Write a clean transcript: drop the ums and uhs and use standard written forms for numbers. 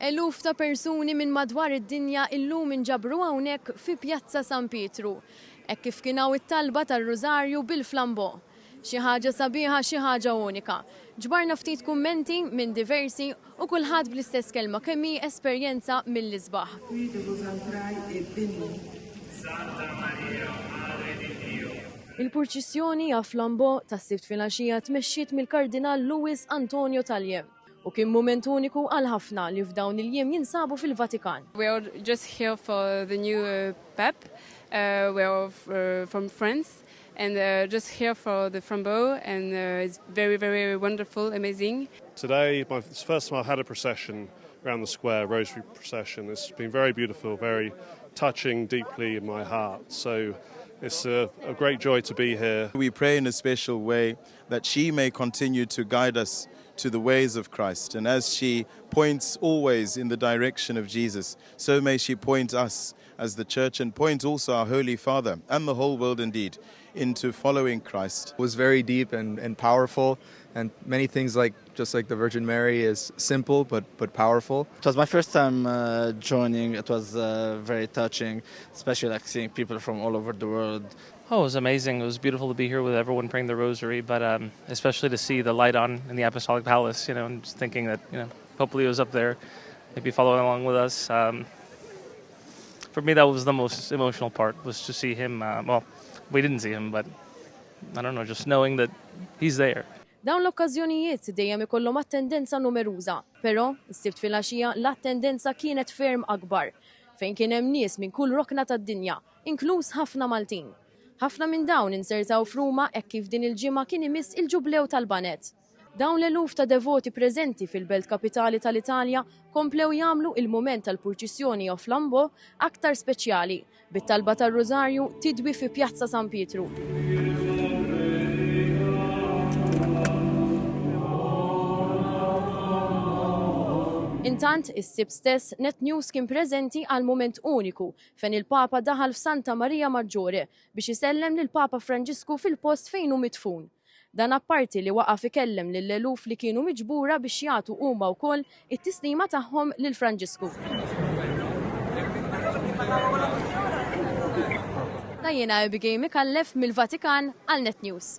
Eluf ta' persuni minn madwar id-dinja illum inġabru hawnhekk fi Pjazza San Pietru, hekk kif kienaw it-talba tar-Rożarju bil-Flambeaux. Xi ħaġa sabiħa, xi ħaġa unika. Ġbarna ftit kummenti minn diversi u kulħadd bl-istess kelma kemm hi esperjenza mill-isbaħ. Il-purċissjoni għal Flambeaux tas-sibt filgħaxija tmexxiet mill-Kardinal Louis Antonio Taljem u kien mument uniku għal ħafna li f'dawn il-jiem jinsabu fil-Vatikan. We are just here for the new Pope. We are from France and just here for the Flambeaux, and it's very, very wonderful, amazing. Today, it's the first time I've had a procession around the square, rosary procession. It's been very beautiful, very touching deeply in my heart. So it's a great joy to be here. We pray in a special way that she may continue to guide us to the ways of Christ. And as she points always in the direction of Jesus, so may she point us as the church and point also our Holy Father and the whole world indeed into following Christ. It was very deep and powerful, and many things just like the Virgin Mary is simple but powerful. It was my first time joining. It was very touching, especially seeing people from all over the world. Oh, it was amazing. It was beautiful to be here with everyone praying the rosary, but especially to see the light on in the Apostolic Palace, and just thinking that, Pope Leo was up there, maybe following along with us. For me, that was the most emotional part, was to see him. Well, we didn't see him, but I don't know, just knowing that he's there. Dawn l-okkażjonijiet dejjem ikollhom attendenza numeruża, però s-sibt filgħaxija l-attendenza kienet ferm akbar, fejn kien hemm nies minn kull rokna tad-dinja, inkluż ħafna Maltin. Ħafna minn dawn insertaw f'Ruma hekk kif din il-ġimgħa kien imiss il-ġublew tal-Banet. Dawn l-eluf ta' devoti preżenti fil-belt kapitali tal-Italja komplew jagħmlu il-mument tal-purċissjoni of Flambeaux aktar speċjali, bit-talba tar-Rożarju tidwi fi Pjazza San Pietru. Intant, is-sibt stess Net News kien preżenti għal mument uniku fejn il-Papa daħal f'Santa Marija Maggiore biex isellem lill-Papa Franġisku fil-post fejn hu midfun. Dan apparti li waqaf ikellem lill-eluf li kienu miġbura biex jagħtu huma wkoll it-tislima tagħhom lil Franġisku. Jiena Abigail Mikallef mill-Vatikan għal Net News.